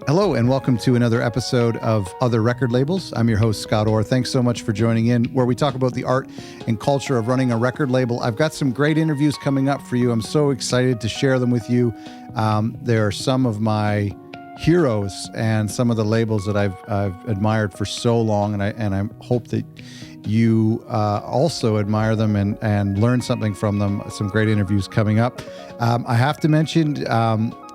Hello, and welcome to another episode of Other Record Labels. I'm your host, Scott Orr. Thanks so much for joining in, where we talk about the art and culture of running a record label. I've got some great interviews coming up for you. I'm so excited to share them with you. They are some of my heroes and some of the labels that I've admired for so long, and I hope that you also admire them and learn something from them. Some great interviews coming up. I have to mention,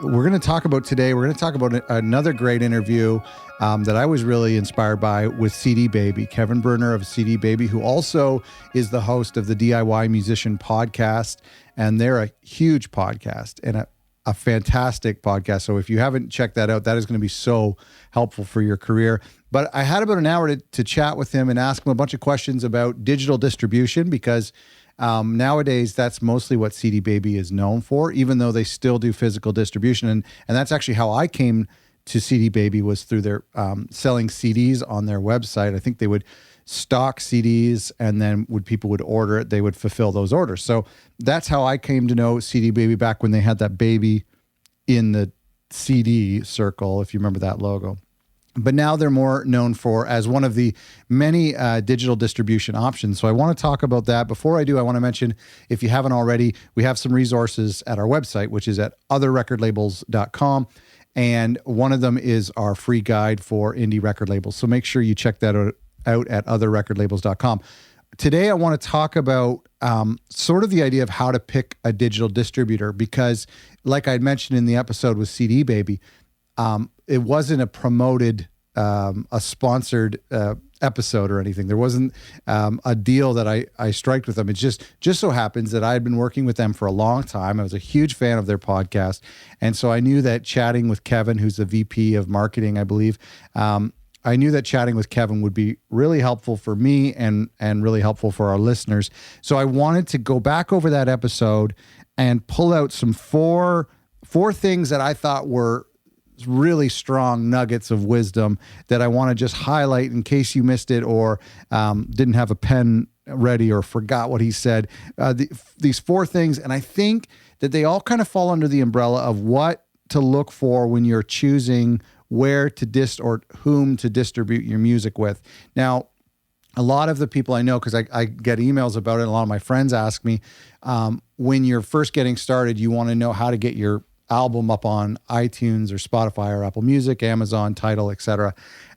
we're going to talk about another great interview that I was really inspired by with CD Baby, Kevin Berner of CD Baby, who also is the host of the DIY Musician podcast. And they're a huge podcast and a fantastic podcast. So if you haven't checked that out, that is going to be so helpful for your career. But I had about an hour to chat with him and ask him a bunch of questions about digital distribution, because nowadays that's mostly what CD Baby is known for, even though they still do physical distribution. And that's actually how I came to CD Baby, was through their selling CDs on their website. I think they would stock CDs, and then people would order it, they would fulfill those orders. So that's how I came to know CD Baby, back when they had that baby in the CD circle, if you remember that logo. But now they're more known as one of the many digital distribution options. So I want to talk about that. Before I do, I want to mention, if you haven't already, we have some resources at our website, which is at otherrecordlabels.com. And one of them is our free guide for indie record labels. So make sure you check that out at otherrecordlabels.com. Today, I want to talk about sort of the idea of how to pick a digital distributor, because like I mentioned in the episode with CD Baby, it wasn't a promoted, a sponsored episode or anything. There wasn't a deal that I striked with them. It just so happens that I had been working with them for a long time. I was a huge fan of their podcast. And so I knew that chatting with Kevin, who's the VP of marketing, I believe, I knew that chatting with Kevin would be really helpful for me and really helpful for our listeners. So I wanted to go back over that episode and pull out some four things that I thought were really strong nuggets of wisdom that I want to just highlight in case you missed it, or didn't have a pen ready, or forgot what he said. These four things, and I think that they all kind of fall under the umbrella of what to look for when you're choosing where to or whom to distribute your music with. Now, a lot of the people I know, because I get emails about it, a lot of my friends ask me, when you're first getting started, you want to know how to get your album up on iTunes or Spotify or Apple Music, Amazon, Tidal, etc.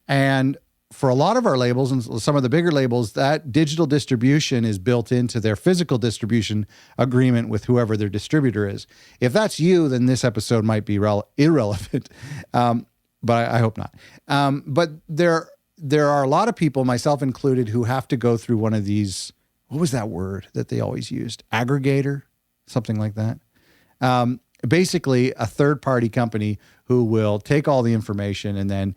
And for a lot of our labels and some of the bigger labels, that digital distribution is built into their physical distribution agreement with whoever their distributor is. If that's you, then this episode might be irrelevant, but I hope not. But there are a lot of people, myself included, who have to go through one of these, what was that word that they always used? Aggregator, something like that. Basically a third-party company who will take all the information and then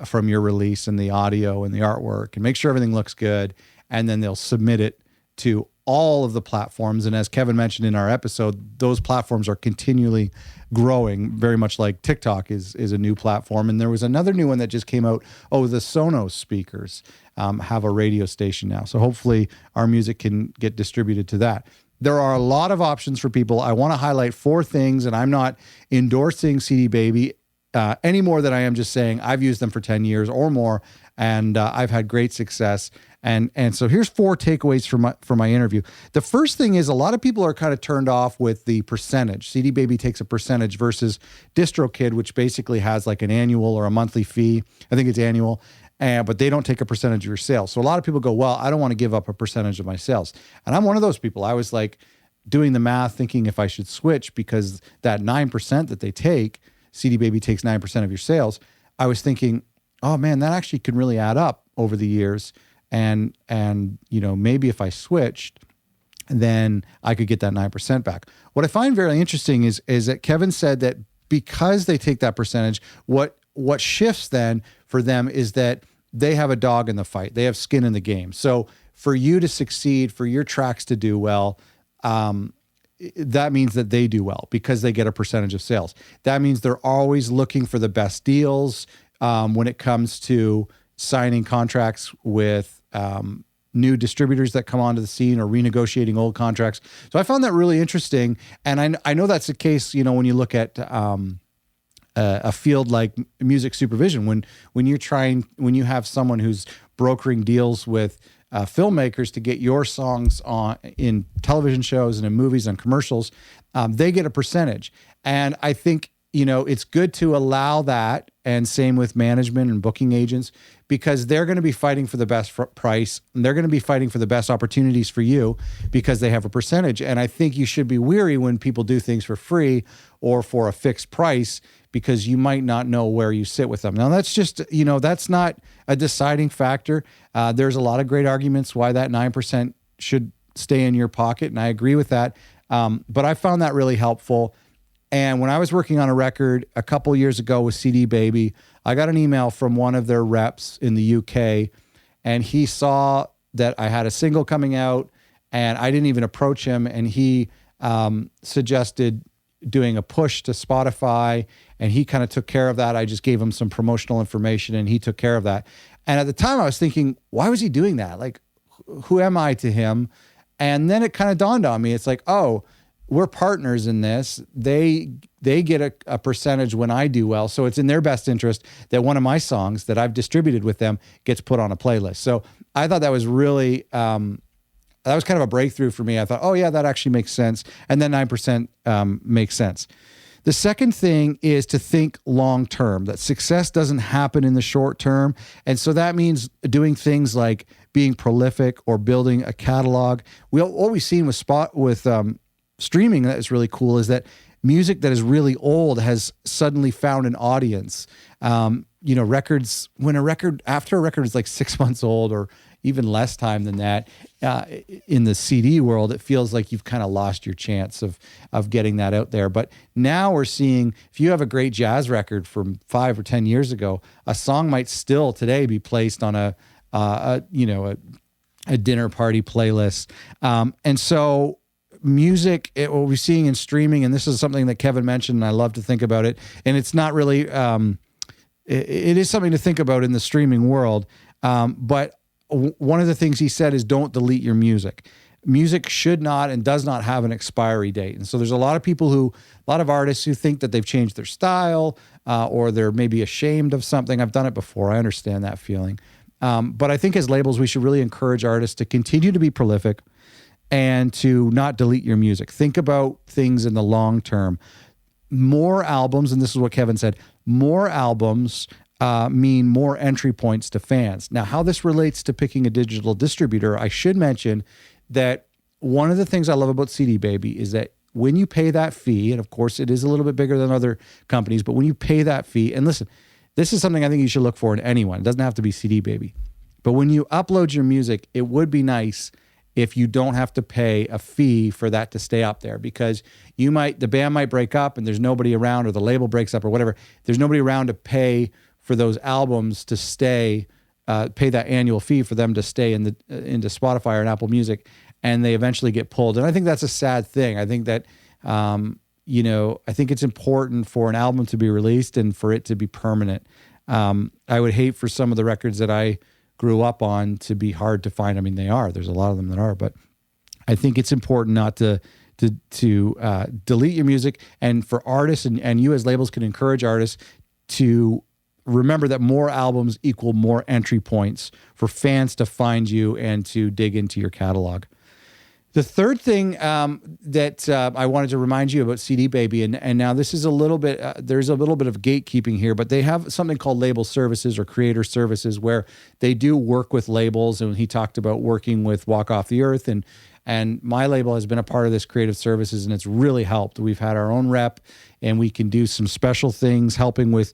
from your release and the audio and the artwork and make sure everything looks good, and then they'll submit it to all of the platforms. And as Kevin mentioned in our episode, those platforms are continually growing, very much like TikTok is a new platform. And there was another new one that just came out. Oh, the Sonos speakers have a radio station now. So hopefully our music can get distributed to that. There are a lot of options for people. I want to highlight four things, and I'm not endorsing CD Baby any more than I am just saying I've used them for 10 years or more, and I've had great success. And so here's four takeaways from my interview. The first thing is, a lot of people are kind of turned off with the percentage. CD Baby takes a percentage versus DistroKid, which basically has like an annual or a monthly fee. I think it's annual. But they don't take a percentage of your sales. So a lot of people go, well, I don't want to give up a percentage of my sales. And I'm one of those people. I was like doing the math, thinking if I should switch, because that 9% that they take, CD Baby takes 9% of your sales. I was thinking, oh man, that actually can really add up over the years. And maybe if I switched, then I could get that 9% back. What I find very interesting is that Kevin said that because they take that percentage, what shifts then for them is that they have a dog in the fight. They have skin in the game. So for you to succeed, for your tracks to do well, that means that they do well because they get a percentage of sales. That means they're always looking for the best deals when it comes to signing contracts with new distributors that come onto the scene or renegotiating old contracts. So I found that really interesting. And I know that's the case, when you look at a field like music supervision. When you have someone who's brokering deals with filmmakers to get your songs on in television shows and in movies and commercials, they get a percentage. And I think, it's good to allow that, and same with management and booking agents, because they're going to be fighting for the best price, and they're going to be fighting for the best opportunities for you because they have a percentage. And I think you should be weary when people do things for free or for a fixed price, because you might not know where you sit with them. Now, that's just, that's not a deciding factor. There's a lot of great arguments why that 9% should stay in your pocket, and I agree with that. But I found that really helpful. And when I was working on a record a couple years ago with CD Baby, I got an email from one of their reps in the UK, and he saw that I had a single coming out, and I didn't even approach him, and he suggested doing a push to Spotify, and he kind of took care of that. I just gave him some promotional information, and he took care of that. And at the time I was thinking, why was he doing that? Like, who am I to him? And then it kind of dawned on me. It's like, oh, we're partners in this. They get a percentage when I do well. So it's in their best interest that one of my songs that I've distributed with them gets put on a playlist. So I thought that was really, that was kind of a breakthrough for me. I thought, oh yeah, that actually makes sense. And then 9% makes sense. The second thing is to think long-term, that success doesn't happen in the short term. And so that means doing things like being prolific or building a catalog. What we've seen with streaming that is really cool is that music that is really old has suddenly found an audience. Records, after a record is like 6 months old or even less time than that, in the CD world, it feels like you've kind of lost your chance of getting that out there. But now we're seeing, if you have a great jazz record from 5 or 10 years ago, a song might still today be placed on a dinner party playlist. And so music, what we're seeing in streaming, and this is something that Kevin mentioned, and I love to think about it, and it's not really, it is something to think about in the streaming world, but one of the things he said is don't delete your music. Music should not and does not have an expiry date. And so there's a lot of artists who think that they've changed their style, or they're maybe ashamed of something. I've done it before. I understand that feeling. But I think as labels, we should really encourage artists to continue to be prolific and to not delete your music. Think about things in the long term. More albums, and this is what Kevin said, more albums mean more entry points to fans. Now, how this relates to picking a digital distributor, I should mention that one of the things I love about CD Baby is that when you pay that fee, and of course it is a little bit bigger than other companies, but when you pay that fee, and listen, this is something I think you should look for in anyone. It doesn't have to be CD Baby. But when you upload your music, it would be nice if you don't have to pay a fee for that to stay up there, because the band might break up and there's nobody around, or the label breaks up or whatever. There's nobody around to pay for those albums to stay, pay that annual fee for them to stay into Spotify or Apple Music, and they eventually get pulled. And I think that's a sad thing. I think that, I think it's important for an album to be released and for it to be permanent. I would hate for some of the records that I grew up on to be hard to find. I mean, they are. There's a lot of them that are, but I think it's important not to delete your music. And for artists, and you as labels can encourage artists to remember that more albums equal more entry points for fans to find you and to dig into your catalog. The third thing that I wanted to remind you about CD Baby, and now this is a little bit, there's a little bit of gatekeeping here, but they have something called label services or creator services where they do work with labels. And he talked about working with Walk Off the Earth, and my label has been a part of this creative services, and it's really helped. We've had our own rep, and we can do some special things helping with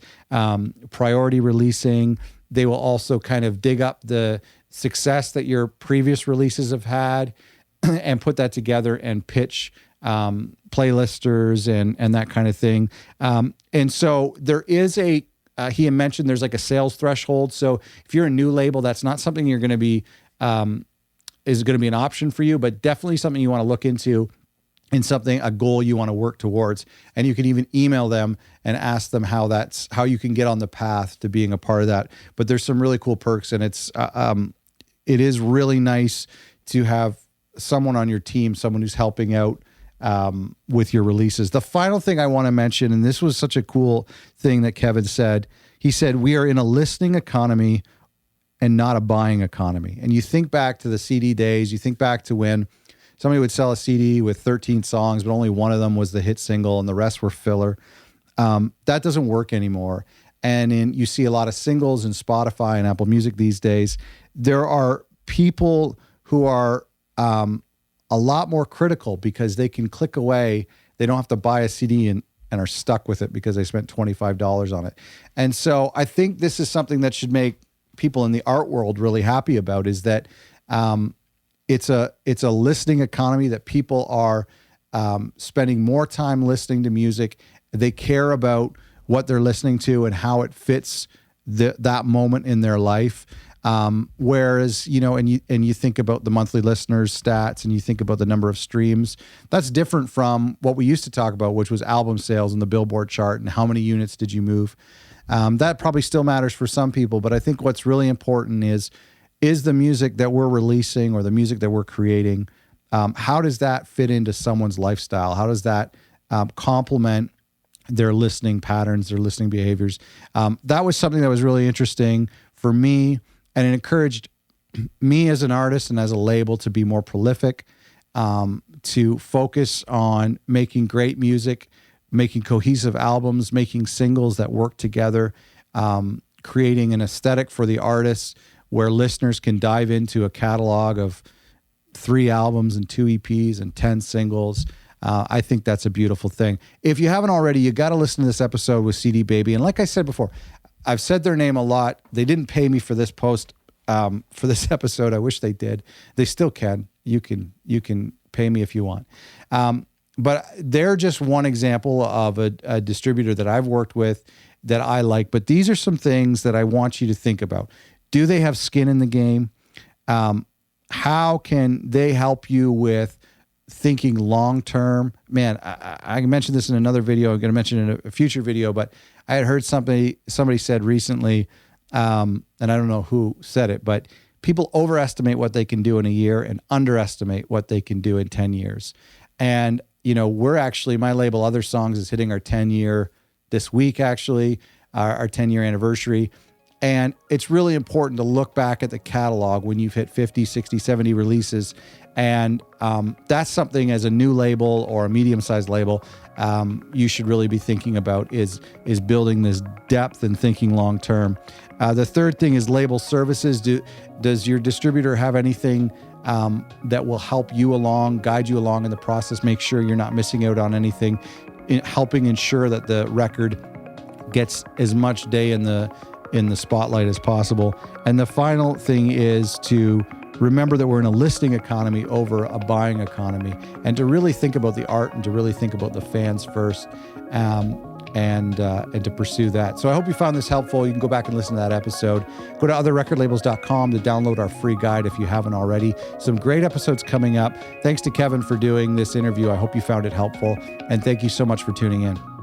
priority releasing. They will also kind of dig up the success that your previous releases have had and put that together and pitch playlisters and that kind of thing. And so there is he had mentioned there's like a sales threshold. So if you're a new label, that's not something you're going to be, is going to be an option for you, but definitely something you want to look into and a goal you want to work towards. And you can even email them and ask them how you can get on the path to being a part of that. But there's some really cool perks, and it is really nice to have someone on your team, someone who's helping out with your releases. The final thing I want to mention, and this was such a cool thing that Kevin said, he said, we are in a listening economy and not a buying economy. And you think back to the CD days, you think back to when somebody would sell a CD with 13 songs, but only one of them was the hit single and the rest were filler. That doesn't work anymore. And you see a lot of singles in Spotify and Apple Music these days. There are people who are a lot more critical because they can click away. They don't have to buy a CD and are stuck with it because they spent $25 on it. And so I think this is something that should make people in the art world really happy about, is that it's a listening economy, that people are spending more time listening to music. They care about what they're listening to and how it fits that moment in their life. Whereas, and you think about the monthly listeners stats and you think about the number of streams, that's different from what we used to talk about, which was album sales and the Billboard chart and how many units did you move. That probably still matters for some people, but I think what's really important is the music that we're releasing or the music that we're creating, how does that fit into someone's lifestyle? How does that complement their listening patterns, their listening behaviors? That was something that was really interesting for me. And it encouraged me as an artist and as a label to be more prolific, to focus on making great music, making cohesive albums, making singles that work together, creating an aesthetic for the artists where listeners can dive into a catalog of 3 albums and 2 EPs and 10 singles. I think that's a beautiful thing. If you haven't already, you got to listen to this episode with CD Baby. And like I said before, I've said their name a lot. They didn't pay me for this post, for this episode. I wish they did. They still can. You can pay me if you want. But they're just one example of a distributor that I've worked with that I like. But these are some things that I want you to think about. Do they have skin in the game? How can they help you with thinking long-term? Man, I mentioned this in another video. I'm going to mention it in a future video, but I had heard somebody said recently, and I don't know who said it, but people overestimate what they can do in a year and underestimate what they can do in 10 years. And, we're actually, my label, Other Songs, is hitting our 10-year this week, actually, our 10-year anniversary. And it's really important to look back at the catalog when you've hit 50, 60, 70 releases. And that's something as a new label or a medium-sized label, you should really be thinking about is building this depth and thinking long-term. The third thing is label services. Does your distributor have anything that will help you along, guide you along in the process, make sure you're not missing out on anything, helping ensure that the record gets as much day in the spotlight as possible? And the final thing is to remember that we're in a listening economy over a buying economy, and to really think about the art and to really think about the fans first, and to pursue that. So I hope you found this helpful. You can go back and listen to that episode. Go to otherrecordlabels.com to download our free guide if you haven't already. Some great episodes coming up. Thanks to Kevin for doing this interview. I hope you found it helpful, and thank you so much for tuning in.